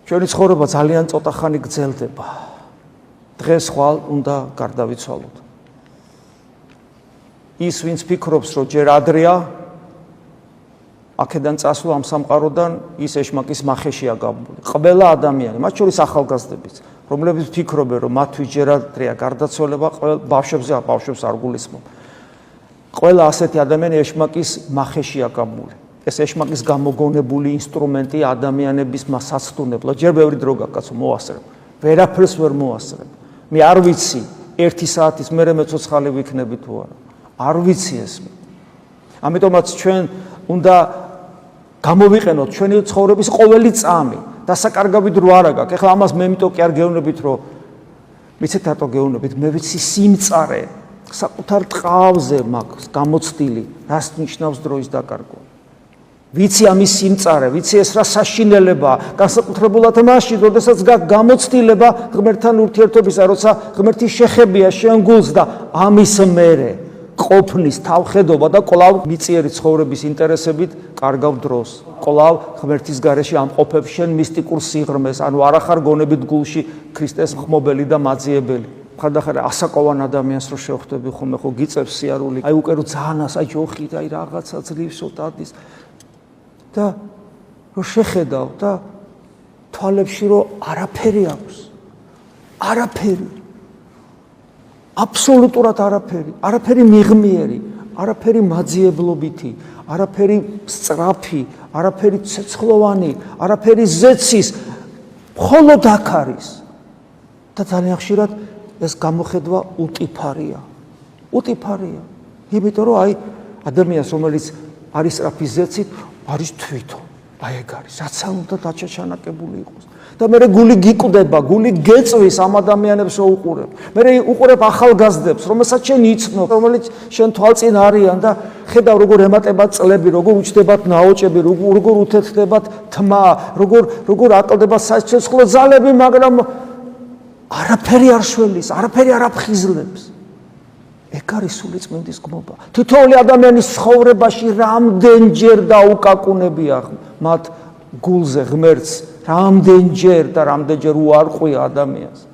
ჩვენი ცხოვრება ძალიან ცოტა ხანი გრძელდება. დღეს ხვალ უნდა გარდავიცვალოთ. ის ვინც ფიქრობს, რომ ჯერ ადრეა აქედან წასვლა ამ სამყაროდან, ის ეშმაკის მახეშია გამული. ყველა ადამიანი, მათ შორის ახალგაზრდებიც, რომლებიც ფიქრობენ, რომ მათთვის ჯერ ადრეა გარდაცვალება, ბავშვებს არ გულისხმობ. ყველა ასეთი ადამიანი ეშმაკის მახეშია გამული. ეს ეშმაკის გამოგონებული ინსტრუმენტი ადამიანების სასტუნებლად. ჯერ ბევრი დრო გაკაცო მოასწრებ. ვერაფერს ვერ მოასწრებ. მე არ ვიცი 1 საათის მერე მე ცოცხალი ვიქნები თუ არა. არ ვიცი ეს. ამიტომაც ჩვენ უნდა გამოვიყენოთ ჩვენი ცხოვრების ყოველი წამი. დასაკარგავით რო არა გაქვს. ეხლა ამას მე იმიტომ კი არ გეუბნებით, რომ ვიცით რატო გეუბნებით? მე ვიცი სიმწარე საკუთარ ტყავზე მაქვს გამოცდილი, რას ნიშნავს დროის დაკარგვა. ვიცი ამის სიმწარე, ვიცი ეს რა საშინელებაა, განსაკუთრებულად მაშინ, როდესაც გაქვს გამოცდილება ღმერთთან ურთიერთობისა, როცა ღმერთი შეხებია შენ გულს და ამის მერე ყოფნის თავხედობა და კვლავ მიწიერი ცხოვრების ინტერესებით კარგავ დროს. კვლავ ღმერთის გარეშე ამყოფებ შენ მისტიკურ სიღრმეს, ანუ არ ახარ გონებით გულში ქრისტეს ხმობელი და მაძიებელი. ხანდახან ასაკოვან ადამიანს რო შევხვდები ხოლმე, ხო გიწევს სიარული. აი უკვე რო ძანას, აი ჯოხით, აი რაღაცა ძლივსო დადის. და რო შეხედავ და თვალებში რო არაფერი აქვს. არაფერი. აბსოლუტურად არაფერი, არაფერი მიღმიერი, არაფერი მაძიებლობითი, არაფერი სწრაფი, არაფერი ცეცხლოვანი, არაფერი ზეცის, მხოლოდ აქ არის. და ძალიან ხშირად ეს გამოხედვა უტიფარია. უტიფარია. იმიტომ რომ აი ადამიანს რომელიც არის სწრაფი ზეცით, არის თვითონ. აი ეგ არის, რაც უნდა დაჩაჩანაკებული იყოს. და მე გული გიკვდება, გული გეწვის ამ ადამიანებს რო უყურებ. მე უყურებ ახალგაზრდებს, რომელსაც შენ იცნობ, რომელიც შენ თვალწინ არიან და ხედავ როგორ ემატებათ წლები, როგორ უჩნდებათ ნაოჭები, როგორ უთეთდებათ თმა, როგორ აკლდებათ საცეცხლო ძალები, მაგრამ არაფერი არ შველის, არაფერი არ აფხიზლებს. ეგ არის სულიწმინდის გმობა. თითოეული ადამიანის ცხოვრებაში რამდენჯერ დაუკაკუნებია მათ გულზე ღმერთს, რამდენჯერ და რამდენჯერ უარყვია ადამიანს.